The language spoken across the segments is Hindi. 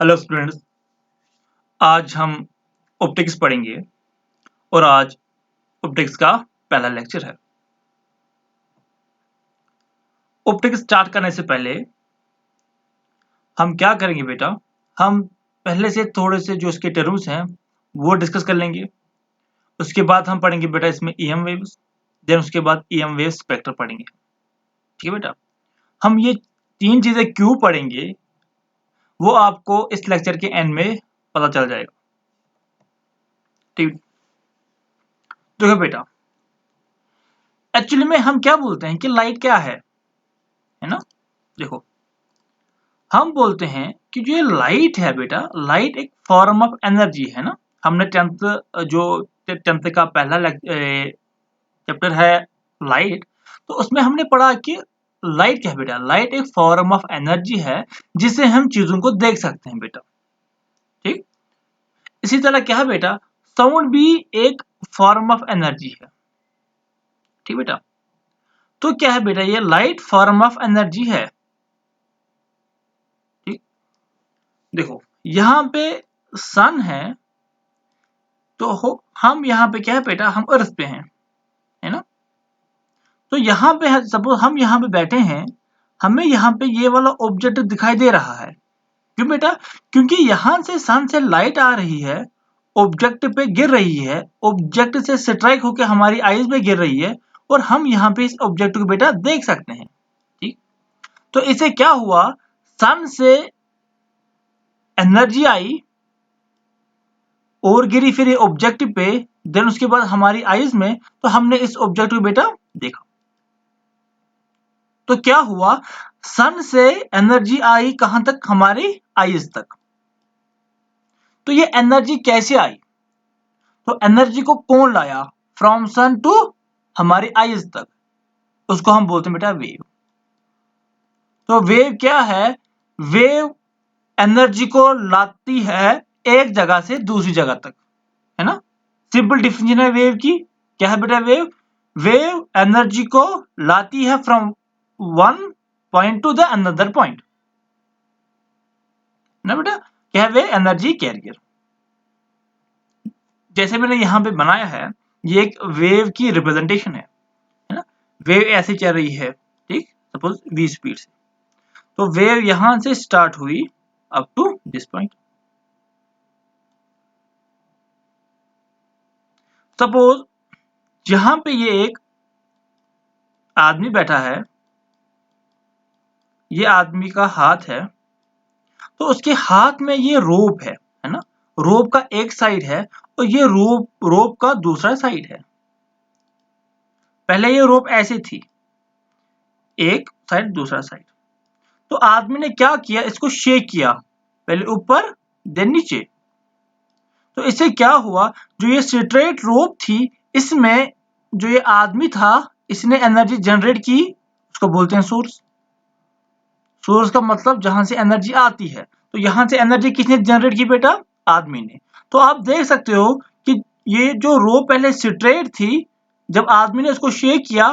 हेलो स्टूडेंट्स, आज हम ऑप्टिक्स पढ़ेंगे और आज ऑप्टिक्स का पहला लेक्चर है। ऑप्टिक्स स्टार्ट करने से पहले हम क्या करेंगे बेटा, हम पहले से थोड़े से जो इसके टर्म्स हैं वो डिस्कस कर लेंगे। उसके बाद हम पढ़ेंगे बेटा इसमें ईएम वेव्स, देन उसके बाद ईएम वेव स्पेक्ट्रम पढ़ेंगे। ठीक है बेटा, हम ये तीन चीजें क्यों पढ़ेंगे वो आपको इस लेक्चर के एंड में पता चल जाएगा। ठीक, देखो बेटा, एक्चुअली में हम क्या बोलते हैं कि लाइट क्या है ना। देखो, हम बोलते हैं कि जो ये लाइट है बेटा, लाइट एक फॉर्म ऑफ एनर्जी है ना। हमने टेंथ का पहला चैप्टर है लाइट, तो उसमें हमने पढ़ा कि लाइट क्या है बेटा, लाइट एक फॉर्म ऑफ एनर्जी है जिससे हम चीजों को देख सकते हैं बेटा। ठीक, इसी तरह क्या है बेटा, साउंड भी एक फॉर्म ऑफ एनर्जी है। ठीक बेटा, तो क्या है बेटा, ये लाइट फॉर्म ऑफ एनर्जी है। ठीक, देखो यहाँ पे सन है, तो हम यहाँ पे क्या है बेटा, हम अर्थ पे हैं, है ना। तो यहाँ पे सपोज हम यहाँ पे बैठे हैं, हमें यहाँ पे ये वाला ऑब्जेक्ट दिखाई दे रहा है। क्यों बेटा, क्योंकि यहाँ से सन से लाइट आ रही है, ऑब्जेक्ट पे गिर रही है, ऑब्जेक्ट से स्ट्राइक होकर हमारी आईज में गिर रही है और हम यहाँ पे इस ऑब्जेक्ट को बेटा देख सकते हैं। ठीक, तो इसे क्या हुआ, सन से एनर्जी आई और गिरी फिर ऑब्जेक्ट पे, देन उसके बाद हमारी आईज में, तो हमने इस ऑब्जेक्ट को बेटा देखा। तो क्या हुआ, सन से एनर्जी आई कहां तक, हमारी आईज तक। तो ये एनर्जी कैसे आई, तो एनर्जी को कौन लाया, फ्रॉम सन टू हमारी आईज तक, उसको हम बोलते हैं बेटा वेव। तो वेव क्या है, वेव एनर्जी को लाती है एक जगह से दूसरी जगह तक, है ना। सिंपल डिफिनेशन है वेव की, क्या है बेटा वेव, वेव एनर्जी को लाती है from one point two the another point ना बेटा, क्या है वे एनर्जी कैरियर। जैसे मैंने यहाँ पे बनाया है, ये एक वेव की रिप्रेजेंटेशन है ना। वेव ऐसे चल रही है, ठीक, सपोज v स्पीड से, तो वेव यहां से स्टार्ट हुई up to this point. Suppose यहां पे ये एक आदमी बैठा है, ये आदमी का हाथ है, तो उसके हाथ में ये रोप है ना। रोप का एक साइड है और ये रोप का दूसरा साइड है। पहले ये रोप ऐसे थी, एक साइड दूसरा साइड, तो आदमी ने क्या किया, इसको शेक किया, पहले ऊपर देन नीचे। तो इससे क्या हुआ, जो ये स्ट्रेट रोप थी, इसमें जो ये आदमी था, इसने एनर्जी जनरेट की, उसको बोलते हैं सोर्स। सोर्स का मतलब जहां से एनर्जी आती है, तो यहां से एनर्जी किसने जनरेट की बेटा, आदमी ने। तो आप देख सकते हो कि ये जो रोप पहले स्ट्रेट थी, जब आदमी ने इसको शेक किया,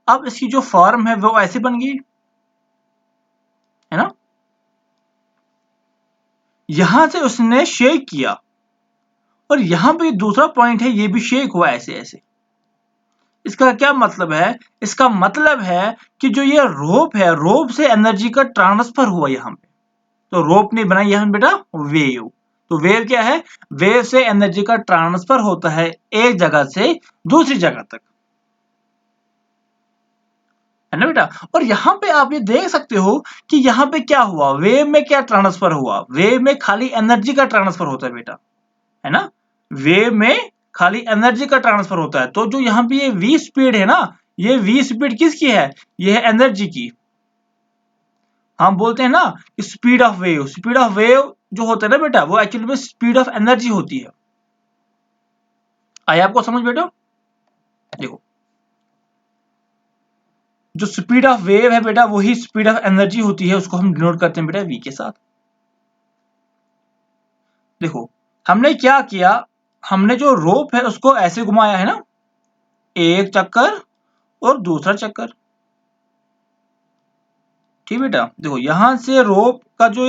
अब इसकी जो फॉर्म है वो ऐसे बन गई, है ना। यहां से उसने शेक किया और यहां पे दूसरा पॉइंट है, ये भी शेक हुआ ऐसे ऐसे। इसका क्या मतलब है, इसका मतलब है कि जो ये रोप है, रोप से एनर्जी का ट्रांसफर हुआ यहां पे। तो रोप ने बनाई यहां बेटा वेव। तो वेव क्या है, वेव से एनर्जी का ट्रांसफर होता है एक जगह से दूसरी जगह तक, है ना बेटा। और यहां पे आप ये देख सकते हो कि यहां पे क्या हुआ, वेव में क्या ट्रांसफर हुआ, वेव में खाली एनर्जी का ट्रांसफर होता है बेटा, है ना। वेव में खाली एनर्जी का ट्रांसफर होता है। तो जो यहाँ पे ये v स्पीड है ना, ये v स्पीड किसकी है, ये है एनर्जी की। हम बोलते हैं ना कि speed of wave, speed of wave जो होता है ना बेटा, वो एक्चुअली में स्पीड ऑफ एनर्जी होती है। आया आपको समझ बेटा। देखो, जो स्पीड ऑफ वेव है बेटा, वही स्पीड ऑफ एनर्जी होती है, उसको हम डिनोट करते हैं बेटा v के साथ। देखो, हमने क्या किया, हमने जो रोप है उसको ऐसे घुमाया है ना, एक चक्कर और दूसरा चक्कर। ठीक बेटा, देखो यहां से रोप का जो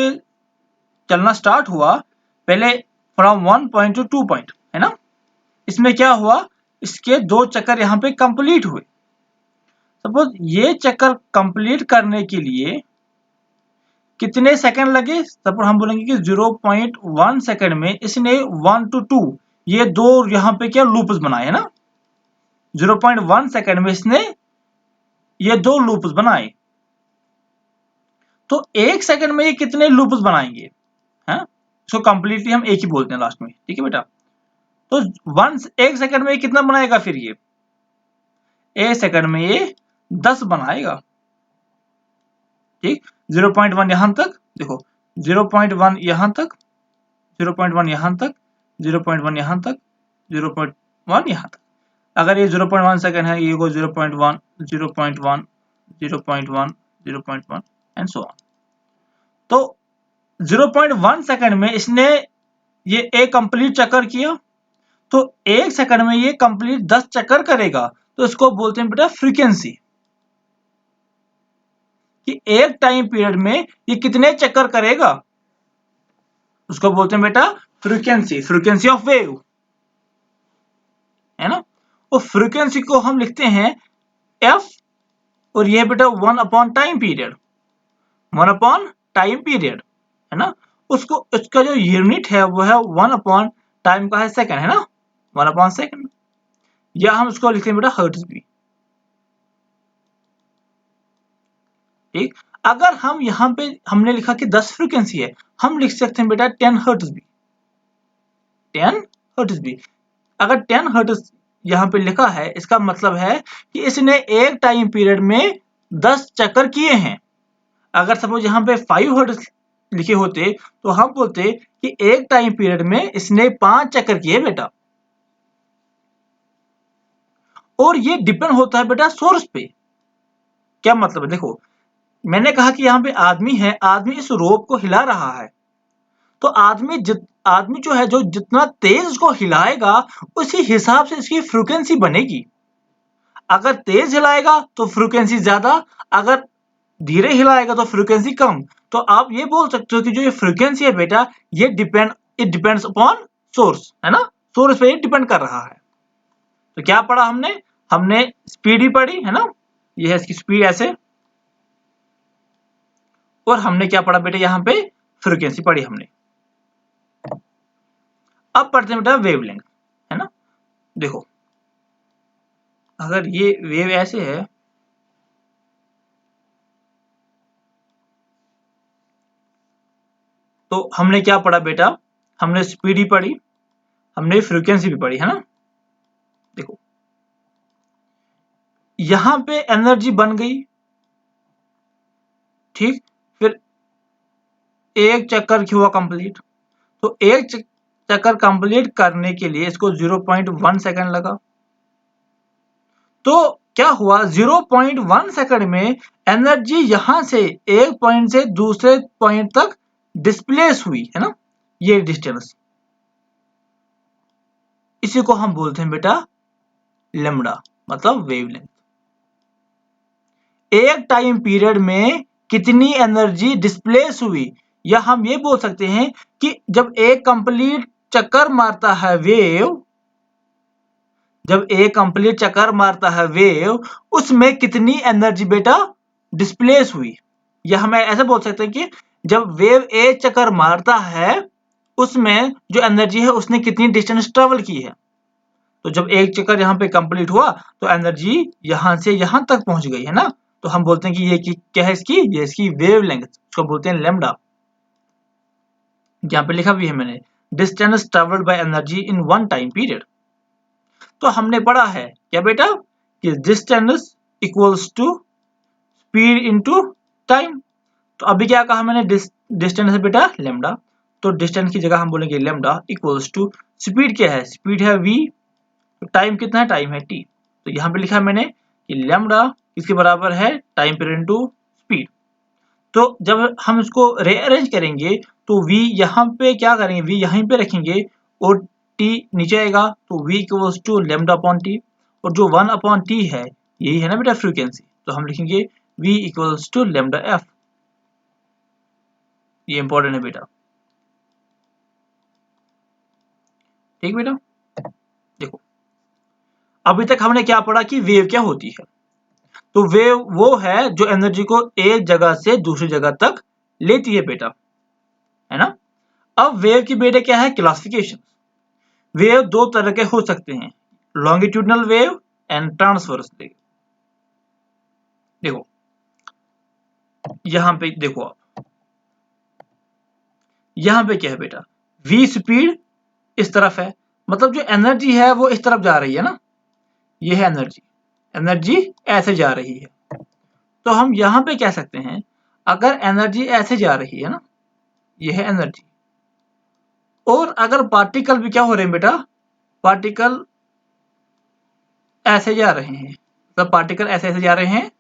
चलना स्टार्ट हुआ, पहले फ्रॉम 1 पॉइंट टू 2 पॉइंट, है ना। इसमें क्या हुआ, इसके 2 चक्कर यहाँ पे कंप्लीट हुए। सपोज ये चक्कर कंप्लीट करने के लिए कितने सेकंड लगे, सपोज हम बोलेंगे कि 0.1 सेकंड में इसने 1 to 2 ये 2 यहाँ पे क्या लूप्स बनाए, है ना। 0.1 सेकंड में इसने ये 2 लूप्स बनाए, तो 1 सेकंड में ये कितने लूप्स बनाएंगे, है। इसको कंप्लीटली हम एक ही बोलते हैं लास्ट में, ठीक है बेटा। तो 1 सेकंड में ये कितना बनाएगा, फिर ये 1 सेकंड में ये 10 बनाएगा, ठीक। 0.1 यहां तक देखो, 0.1 यहां तक, 0.1 यहां तक, 0.1 यहां तक, 0.1 यहां तक। अगर ये 0.1 सेकंड है, ये को 0.1 0.1 0.1 0.1 एंड सो ऑन। तो 0.1 सेकंड में इसने ये एक कंप्लीट चक्कर किया, तो 1 सेकंड में ये कंप्लीट 10 चक्कर करेगा, तो इसको बोलते हैं बेटा फ्रीक्वेंसी, कि एक टाइम पीरियड में ये कितने चक्कर करेगा, उसको बोलते हैं बेटा फ्रीक्वेंसी, फ्रीक्वेंसी ऑफ वेव, है ना। और फ्रीक्वेंसी को हम लिखते हैं एफ, और ये बेटा 1 upon time period, 1 upon time period, है ना। उसको इसका जो यूनिट है वो है 1 अपॉन टाइम का है सेकंड, है ना, 1 अपॉन सेकंड, या हम उसको लिखते हैं बेटा हर्ट्ज भी, ठीक। अगर हम यहाँ पे हमने लिखा कि 10 फ्रीक्वेंसी है, हम लिख सकते हैं बेटा 10 हर्ट्ज भी, 10 हर्ट्ज भी। अगर 10 हर्ट्ज यहाँ पे लिखा है, इसका मतलब है कि इसने एक टाइम पीरियड में 10 चक्कर किए हैं। अगर सपोज यहाँ पे 5 हर्ट्ज लिखे होते तो हम बोलते कि एक टाइम पीरियड में इसने 5 चक्कर किए बेटा। और ये डिपेंड होता है बेटा सोर्स पे। क्या मतलब है, देखो मैंने कहा कि यहाँ पे आदमी है, आदमी इस रोप को हिला रहा है, तो आदमी जो है, जो जितना तेज उसको हिलाएगा उसी हिसाब से इसकी फ्रीक्वेंसी बनेगी। अगर तेज हिलाएगा तो फ्रीक्वेंसी ज्यादा, अगर धीरे हिलाएगा तो फ्रीक्वेंसी कम। तो आप ये बोल सकते हो कि जो ये फ्रीक्वेंसी है बेटा, ये इट डिपेंड्स अपॉन सोर्स, है ना, सोर्स पे डिपेंड कर रहा है। तो क्या पढ़ा हमने स्पीड ही पढ़ी, है ना, ये है इसकी स्पीड ऐसे, और हमने क्या पढ़ा बेटा, यहाँ पे फ्रीक्वेंसी पढ़ी हमने। अब पढ़ते हैं बेटा वेवलेंथ, है ना। देखो अगर ये वेव ऐसे है, तो हमने क्या पढ़ा बेटा, हमने स्पीड ही पढ़ी, हमने फ्रीक्वेंसी भी पढ़ी, है ना। देखो यहां पे एनर्जी बन गई, ठीक। फिर एक चक्कर हुआ कंप्लीट, तो एक चक्कर कंप्लीट करने के लिए इसको 0.1 सेकंड लगा। तो क्या हुआ, 0.1 सेकंड में एनर्जी यहां से एक पॉइंट से दूसरे पॉइंट तक डिस्प्लेस हुई, है ना, ये डिस्टेंस, इसी को हम बोलते हैं बेटा लैम्डा, मतलब वेवलेंथ। एक टाइम पीरियड में कितनी एनर्जी डिस्प्लेस हुई, या हम ये बोल सकते हैं कि जब एक कंप्लीट चक्कर मारता है वेव, जब एक कंप्लीट चक्कर मारता है वेव, उसमें कितनी एनर्जी बेटा डिस्प्लेस हुई। या हमें ऐसे बोल सकते हैं कि जब वेव एक चक्कर मारता है, उसमें जो एनर्जी है उसने कितनी डिस्टेंस ट्रेवल की है। तो जब एक चक्कर यहाँ पे कंप्लीट हुआ तो एनर्जी यहाँ से यहाँ तक पहुंच गई, है ना। तो हम बोलते हैं कि ये क्या है इसकी, ये इसकी वेवलेंथ, इसको बोलते हैं लैम्डा। यहाँ पे लिखा भी है मैंने, distance travelled by energy in one time period. तो हमने पढ़ा है क्या बेटा कि distance equals to speed into time. तो अभी क्या कहा मैंने, डिस्टेंस है बेटा लैम्डा, तो डिस्टेंस की जगह हम बोलेंगे लैम्डा इक्वल्स टू स्पीड, क्या है स्पीड है v, तो टाइम कितना है, टाइम है t। तो यहाँ पे लिखा मैंने कि लैम्डा इसके बराबर है टाइम पीरियड इनटू स्पीड। तो जब हम इसको रीअरेंज करेंगे तो v यहाँ पे क्या करेंगे, v यहीं पे रखेंगे और t नीचे आएगा, तो v equals to lambda upon t, और जो 1 अपॉन t है यही है ना बेटा फ्रीक्वेंसी, तो हम लिखेंगे v equals to lambda f। ये इंपॉर्टेंट है बेटा। ठीक बेटा। देखो अभी तक हमने क्या पढ़ा कि वेव क्या होती है। तो वेव वो है जो एनर्जी को एक जगह से दूसरी जगह तक लेती है बेटा, है ना। अब वेव की बेटा क्या है क्लासिफिकेशन। वेव दो तरह के हो सकते हैं, longitudinal wave and transverse wave. देखो यहां पे देखो आप, यहां पे क्या है बेटा, v स्पीड इस तरफ है, मतलब जो एनर्जी है वो इस तरफ जा रही है ना, ये है एनर्जी, एनर्जी ऐसे जा रही है। तो हम यहां पे कह सकते हैं अगर एनर्जी ऐसे जा रही है ना, ये है एनर्जी, और अगर पार्टिकल भी क्या हो रहे हैं बेटा, पार्टिकल ऐसे जा रहे हैं, मतलब पार्टिकल ऐसे ऐसे जा रहे हैं,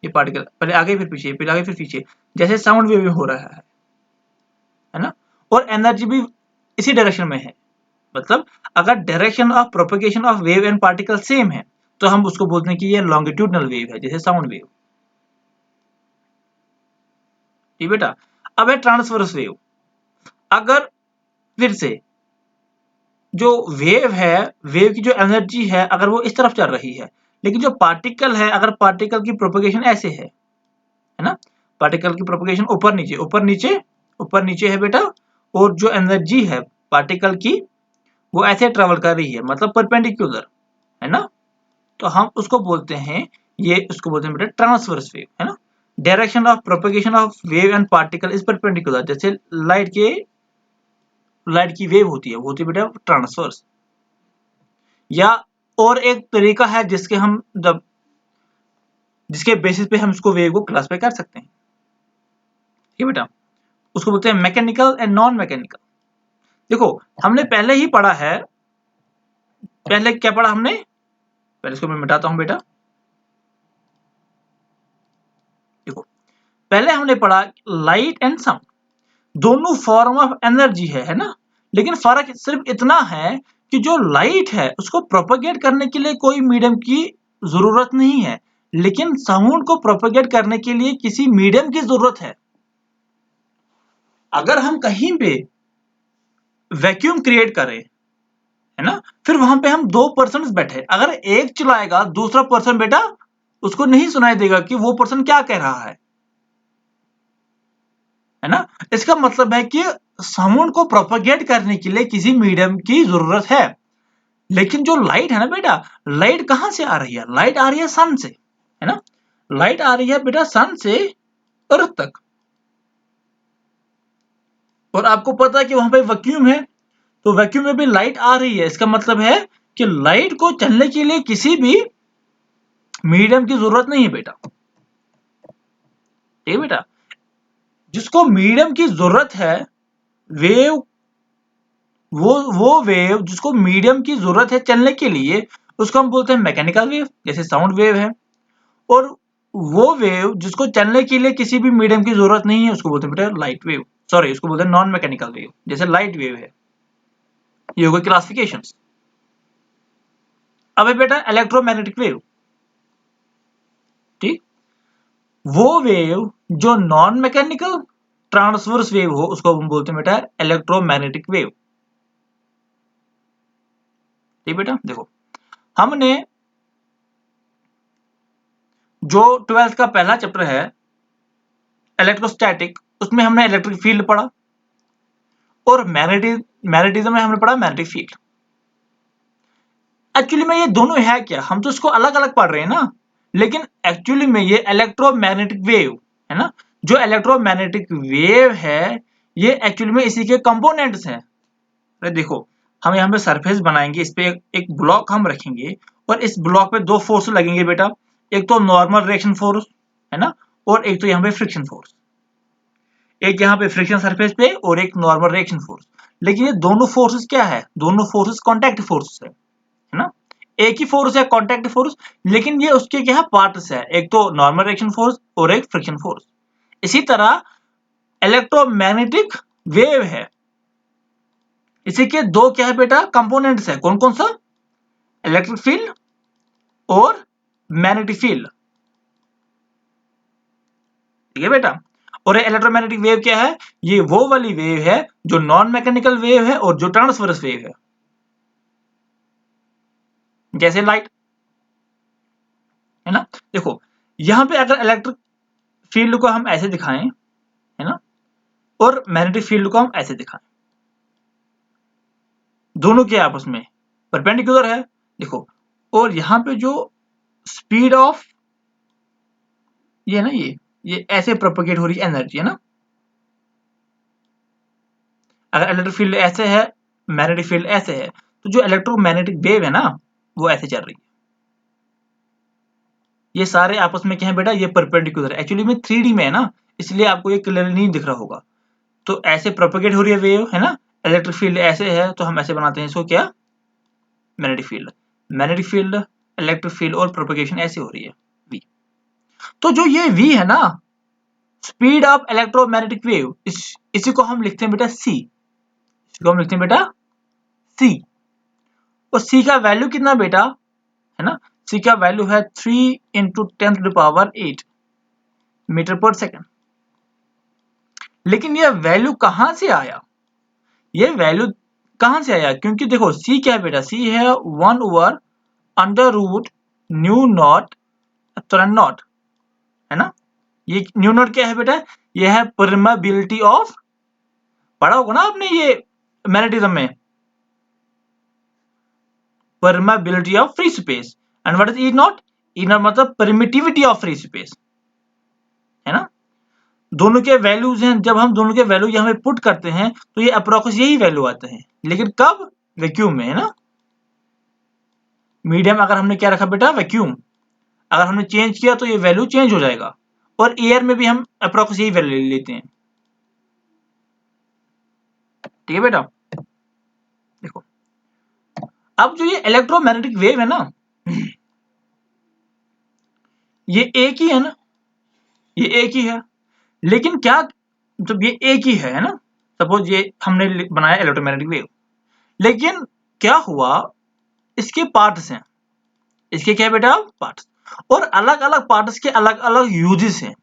ये पार्टिकल पहले आगे फिर पीछे, पहले आगे फिर पीछे, जैसे साउंड वेव में हो रहा है ना। और एनर्जी भी इसी डायरेक्शन में है, मतलब अगर direction of propagation of wave and particle same है तो हम उसको बोलते हैं कि ये लॉन्गिट्यूडनल वेव है, जैसे साउंड वेव। ठीक बेटा। अब है ट्रांसवर्स वेव। अगर फिर से जो वेव है, वेव की जो एनर्जी है अगर वो इस तरफ चल रही है, लेकिन जो पार्टिकल है, अगर पार्टिकल की प्रोपगेशन ऐसे है ना, पार्टिकल की प्रोपगेशन ऊपर नीचे ऊपर नीचे ऊपर नीचे है बेटा, और जो एनर्जी है पार्टिकल की वो ऐसे ट्रेवल कर रही है, मतलब परपेंडिकुलर, है ना। तो हम उसको बोलते हैं, ये उसको बोलते हैं बेटा ट्रांसवर्स वेव, है ना। Direction of propagation of wave and particle is perpendicular, जैसे लाइट की वेव होती है, वो होती है बेटा ट्रांसवर्स। या और एक तरीका है जिसके हम जब जिसके बेसिस पे हम इसको वेव को क्लासिफाई कर सकते हैं, ठीक है बेटा, उसको बोलते हैं मैकेनिकल एंड नॉन मैकेनिकल। देखो हमने पहले ही पढ़ा है, पहले क्या पढ़ा हमने, पहले इसको मैं मिटाता हूं बेटा। देखो पहले हमने पढ़ा लाइट एंड साउंड दोनों फॉर्म ऑफ एनर्जी है ना, लेकिन फर्क सिर्फ इतना है कि जो लाइट है उसको प्रोपेगेट करने के लिए कोई मीडियम की जरूरत नहीं है, लेकिन साउंड को प्रोपेगेट करने के लिए किसी मीडियम की जरूरत है। अगर हम कहीं पे वैक्यूम क्रिएट करें, है ना, फिर वहां पे हम दो पर्सन बैठे, अगर एक चलाएगा दूसरा पर्सन बेटा उसको नहीं सुनाई देगा कि वो पर्सन क्या कह रहा है ना। इसका मतलब है कि साउंड को प्रोपेगेट करने के लिए किसी मीडियम की जरूरत है। लेकिन जो लाइट है ना बेटा, लाइट कहां से आ रही है, लाइट आ रही है सन से, है ना। लाइट आ रही है बेटा सन से अर्थ तक, और आपको पता है कि वहां पे वैक्यूम है, तो वैक्यूम में भी लाइट आ रही है। इसका मतलब है कि लाइट को चलने के लिए किसी भी मीडियम की जरूरत नहीं है बेटा, ठीक है बेटा। जिसको मीडियम की जरूरत है, वेव, वो वेव जिसको मीडियम की जरूरत है चलने के लिए, उसको हम बोलते हैं मैकेनिकल वेव, जैसे साउंड वेव है। और वो वेव जिसको चलने के लिए किसी भी मीडियम की जरूरत नहीं है उसको बोलते हैं बेटा लाइट वेव, सॉरी उसको बोलते हैं नॉन मैकेनिकल वेव, जैसे लाइट वेव है। ये हो गए क्लासिफिकेशन। अब है बेटा इलेक्ट्रोमैग्नेटिक वेव। ठीक, वो वेव जो नॉन मैकेनिकल ट्रांसवर्स वेव हो उसको हम बोलते हैं बेटा इलेक्ट्रोमैग्नेटिक वेव। ठीक बेटा। देखो हमने जो 12th का पहला चैप्टर है इलेक्ट्रोस्टैटिक, उसमें हमने इलेक्ट्रिक फील्ड पढ़ा, और मैग्नेटिज्म में हमने पढ़ा मैग्नेटिक फील्ड। एक्चुअली में ये दोनों है क्या, हम तो इसको अलग अलग पढ़ रहे हैं ना, लेकिन एक्चुअली में ये इलेक्ट्रोमैग्नेटिक वेव है ना, जो इलेक्ट्रोमैग्नेटिक वेव है ये एक्चुअली में इसी के कंपोनेंट्स हैं। अरे देखो हम यहाँ पे सरफेस बनाएंगे, इस पे एक ब्लॉक हम रखेंगे, और इस ब्लॉक पे दो फोर्स लगेंगे बेटा, एक तो नॉर्मल रिएक्शन फोर्स है ना, और एक तो यहाँ पे फ्रिक्शन फोर्स, एक यहाँ पे फ्रिक्शन सरफेस पे और एक नॉर्मल रिएक्शन फोर्स। लेकिन ये दोनों फोर्सेस क्या है, दोनों फोर्सेस कॉन्टैक्ट फोर्सेस है ना। एक ही फोर्स है कॉन्टैक्ट फोर्स, लेकिन ये उसके क्या है पार्ट्स है, एक तो नॉर्मल रिएक्शन फोर्स और एक फ्रिक्शन फोर्स। इसी तरह इलेक्ट्रोमैग्नेटिक वेव है, इसी के दो क्या है बेटा कंपोनेंट्स है, कौन कौन सा, इलेक्ट्रिक फील्ड और मैग्नेटिक फील्ड। ठीक है बेटा। और इलेक्ट्रोमैग्नेटिक वेव क्या है, ये वो वाली वेव है जो नॉन मैकेनिकल वेव है और जो ट्रांसवर्स वेव है। जैसे लाइट, है ना। देखो यहाँ पे अगर इलेक्ट्रिक फील्ड को हम ऐसे दिखाएं, है ना, और मैग्नेटिक फील्ड को हम ऐसे दिखाएं, दोनों के आपस में परपेंडिकुलर है, देखो, और यहाँ पे जो स्पीड ऑफ ये ना, ये ऐसे प्रोपेगेट हो रही है एनर्जी, है ना। अगर इलेक्ट्रिक फील्ड ऐसे है, मैग्नेटिक फील्ड ऐसे है, तो जो इलेक्ट्रोमैग्नेटिक वेव है ना, वो ऐसे चल रही है। ये सारे आपस में क्या है बेटा, ये परपेंडिकुलर है। एक्चुअली में 3D में है ना, इसलिए आपको ये क्लियरली नहीं दिख रहा होगा। तो ऐसे प्रोपेगेट हो रही है वेव, है ना, इलेक्ट्रिक फील्ड ऐसे है, तो हम ऐसे बनाते हैं इसको क्या, magnetic field. Magnetic field, electric field और प्रोपेगेशन ऐसे हो रही है v। तो जो ये v है ना, स्पीड ऑफ इलेक्ट्रोमैग्नेटिक वेव, इसी को हम लिखते हैं बेटा c, इसको हम लिखते हैं बेटा c। और c का वैल्यू कितना बेटा, है ना, c का वैल्यू है 3 × 10⁸ मीटर पर सेकेंड। लेकिन ये वैल्यू कहां से आया, ये वैल्यू कहां से आया, क्योंकि देखो c क्या है बेटा, c है 1/√μ0 है ना। ये न्यू नॉट क्या है बेटा, ये है परमेबिलिटी ऑफ, पढ़ा होगा ना आपने ये मैग्नेटिज्म में, permeability of free space. And what is E not, E not मतलब परमिटिविटी ऑफ फ्री स्पेस, है ना। दोनों के वैल्यूज हैं, जब हम दोनों के वैल्यू यहाँ पे पुट करते हैं तो ये अप्रोक्स यही वैल्यू आते हैं, लेकिन कब, वैक्यूम में, है ना। मीडियम अगर हमने क्या रखा बेटा, वैक्यूम, अगर हमने चेंज किया तो ये वैल्यू चेंज हो जाएगा। और एयर में भी हम अप्रोक्स यही वैल्यू लेते हैं, ठीक है बेटा। देखो अब जो ये इलेक्ट्रोमैग्नेटिक वेव है ना, ये एक ही है ना, ये एक ही है, लेकिन क्या, जब ये एक ही है ना, सपोज ये हमने बनाया इलेक्ट्रोमैग्नेटिक वेव, लेकिन क्या हुआ, इसके पार्ट्स हैं, इसके क्या है बेटा, पार्ट्स, और अलग अलग पार्ट्स के अलग अलग यूजेस हैं,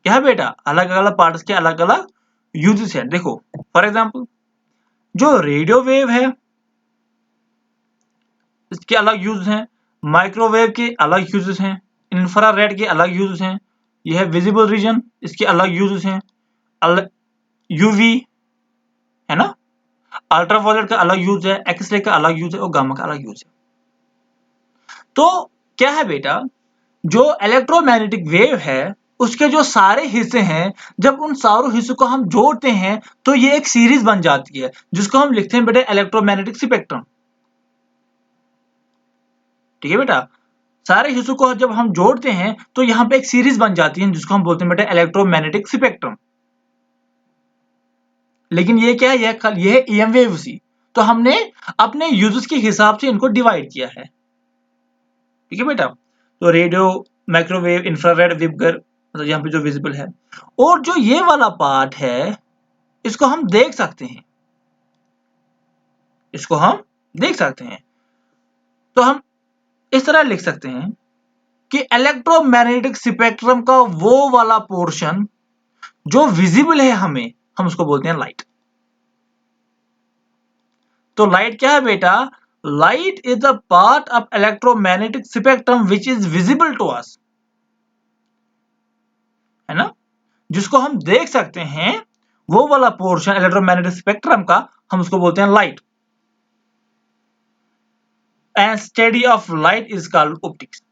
क्या है बेटा, अलग अलग पार्ट्स के अलग अलग यूजेस हैं। देखो फॉर एग्जांपल जो रेडियो वेव है, इसके अलग यूज हैं, माइक्रोवेव के अलग यूजेस हैं, इंफ्रारेड के अलग यूजेस हैं, यह है विजिबल रीजन, इसके अलग यूजेस हैं, यूवी, है ना, अल्ट्रावायलेट का अलग यूज है, एक्सरे का अलग यूज है, और गामा का अलग यूज है। तो क्या है बेटा, जो इलेक्ट्रोमैग्नेटिक वेव है उसके जो सारे हिस्से हैं, जब उन सारों हिस्सों को हम जोड़ते हैं तो ये एक सीरीज बन जाती है, जिसको हम लिखते हैं बेटा इलेक्ट्रोमैग्नेटिक स्पेक्ट्रम, ठीक है बेटा। सारे हिस्सों को जब हम जोड़ते हैं तो यहाँ पे एक सीरीज बन जाती है, जिसको हम बोलते हैं बेटा इलेक्ट्रोमैग्नेटिक स्पेक्ट्रम। लेकिन ये क्या है, ये है ईएम वेव सी, तो हमने अपने यूजेस के हिसाब से इनको डिवाइड किया है, ठीक है बेटा। तो रेडियो, माइक्रोवेव, इंफ्रारेड, विबगर, मतलब यहाँ पे जो विजिबल है, और जो ये वाला पार्ट है इसको हम देख सकते हैं, इसको हम देख सकते हैं। तो हम इस तरह लिख सकते हैं कि इलेक्ट्रोमैग्नेटिक स्पेक्ट्रम का वो वाला पोर्शन जो विजिबल है हमें, हम उसको बोलते हैं लाइट। तो लाइट क्या है बेटा, light is the part of electromagnetic spectrum which is visible to us, है ना, जिसको हम देख सकते हैं, वो वाला पोर्शन इलेक्ट्रोमैग्नेटिक स्पेक्ट्रम का, हम उसको बोलते हैं light. And study of light is called optics.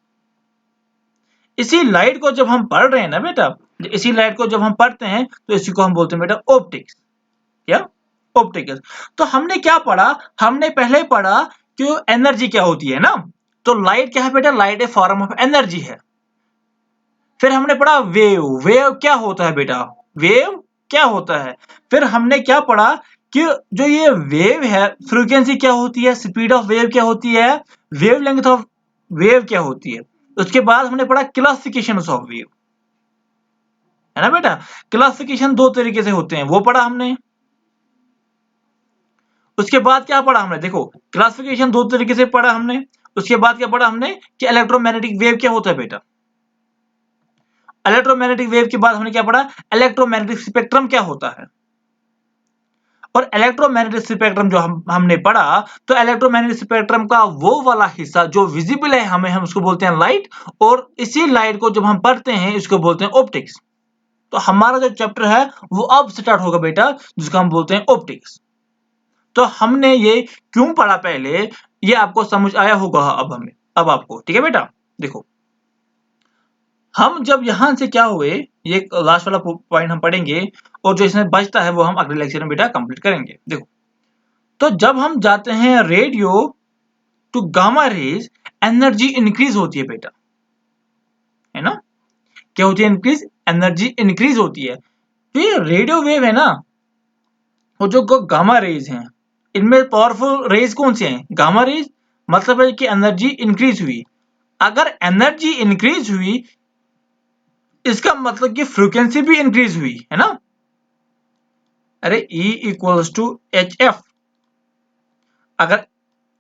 इसी लाइट को जब हम पढ़ रहे हैं ना बेटा, इसी लाइट को जब हम पढ़ते हैं तो इसी को हम बोलते हैं बेटा ऑप्टिक्स, क्या, ऑप्टिक्स। तो हमने क्या पढ़ा, हमने पहले पढ़ा कि एनर्जी क्या होती है ना, तो लाइट क्या है बेटा, light A form of energy है। फिर हमने पढ़ा वेव, वेव क्या होता है बेटा, वेव क्या होता है। फिर हमने क्या पढ़ा कि जो ये वेव है, फ्रीक्वेंसी क्या होती है, स्पीड ऑफ वेव क्या होती है, वेव लेंथ ऑफ वेव क्या होती है। उसके बाद हमने पढ़ा क्लासिफिकेशन ऑफ वेव, है ना बेटा। क्लासिफिकेशन दो तरीके से होते हैं, वो पढ़ा हमने। उसके बाद क्या पढ़ा हमने, देखो क्लासिफिकेशन दो तरीके से पढ़ा हमने। उसके बाद क्या पढ़ा हमने कि इलेक्ट्रोमैग्नेटिक वेव क्या होता है बेटा। इलेक्ट्रोमैग्नेटिक वेव के बाद हमने क्या पढ़ा, इलेक्ट्रोमैग्नेटिक स्पेक्ट्रम क्या होता है। और इलेक्ट्रोमैग्नेटिक स्पेक्ट्रम जो हमने पढ़ा, तो इलेक्ट्रोमैग्नेटिक स्पेक्ट्रम का वो वाला हिस्सा जो विजिबल है हमें, हम उसको बोलते हैं लाइट, और इसी लाइट को जब हम पढ़ते हैं इसको बोलते हैं ऑप्टिक्स। तो हमारा जो चैप्टर है वो अब स्टार्ट होगा बेटा, जिसको हम बोलते हैं ऑप्टिक्स। तो हमने ये क्यों पढ़ा पहले, ये आपको समझ आया होगा अब आपको, ठीक है बेटा। देखो, हम जब यहां से क्या हुए, ये लास्ट वाला पॉइंट हम पढ़ेंगे, और जो इसमें बचता है वो हम अगले लेक्चर में बेटा कंप्लीट करेंगे। देखो, तो जब हम जाते हैं radio to gamma rays, energy increase होती है बेटा, है ना। क्या होती है? इंक्रीज, एनर्जी इंक्रीज होती है। तो ये रेडियो वेव है ना, वो जो गामा रेज हैं, इनमें पावरफुल रेज कौन से हैं? Gamma rays. मतलब है कि एनर्जी इंक्रीज हुई। अगर एनर्जी इंक्रीज हुई, इसका मतलब कि फ्रीक्वेंसी भी इंक्रीज हुई, है ना। अरे E equals to H F. अगर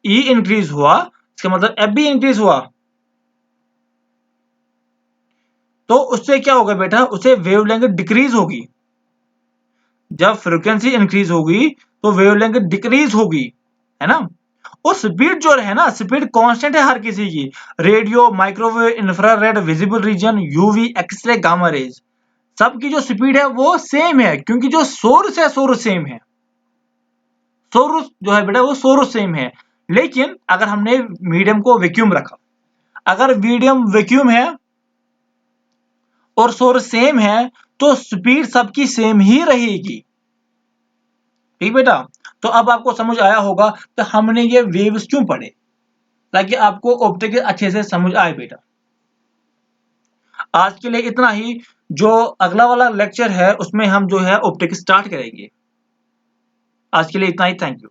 E इंक्रीज हुआ, इसका मतलब F भी इंक्रीज हुआ। तो उससे क्या होगा बेटा? उससे वेवलेंथ डिक्रीज होगी। जब फ्रीक्वेंसी इंक्रीज होगी तो वेवलेंथ डिक्रीज होगी, है ना। और स्पीड जो है ना, स्पीड कांस्टेंट है हर किसी की। Radio, microwave, infrared, visible region, UV, X-ray, gamma rays, सबकी जो स्पीड है वो सेम है, क्योंकि जो सोर्स है सोर्स सेम है। सोर्स जो है बेटा वो सोर्स सेम है। लेकिन अगर हमने मीडियम को वैक्यूम रखा, अगर मीडियम वैक्यूम है और सोर्स सेम है, तो स्पीड सबकी सेम ही रहेगी। ठीक बेटा। तो अब आपको समझ आया होगा कि हमने ये वेव्स क्यों पढ़े, ताकि आपको ऑप्टिक्स अच्छे से समझ आए बेटा। आज के लिए इतना ही। जो अगला वाला लेक्चर है उसमें हम जो है ऑप्टिक्स स्टार्ट करेंगे। आज के लिए इतना ही। Thank you.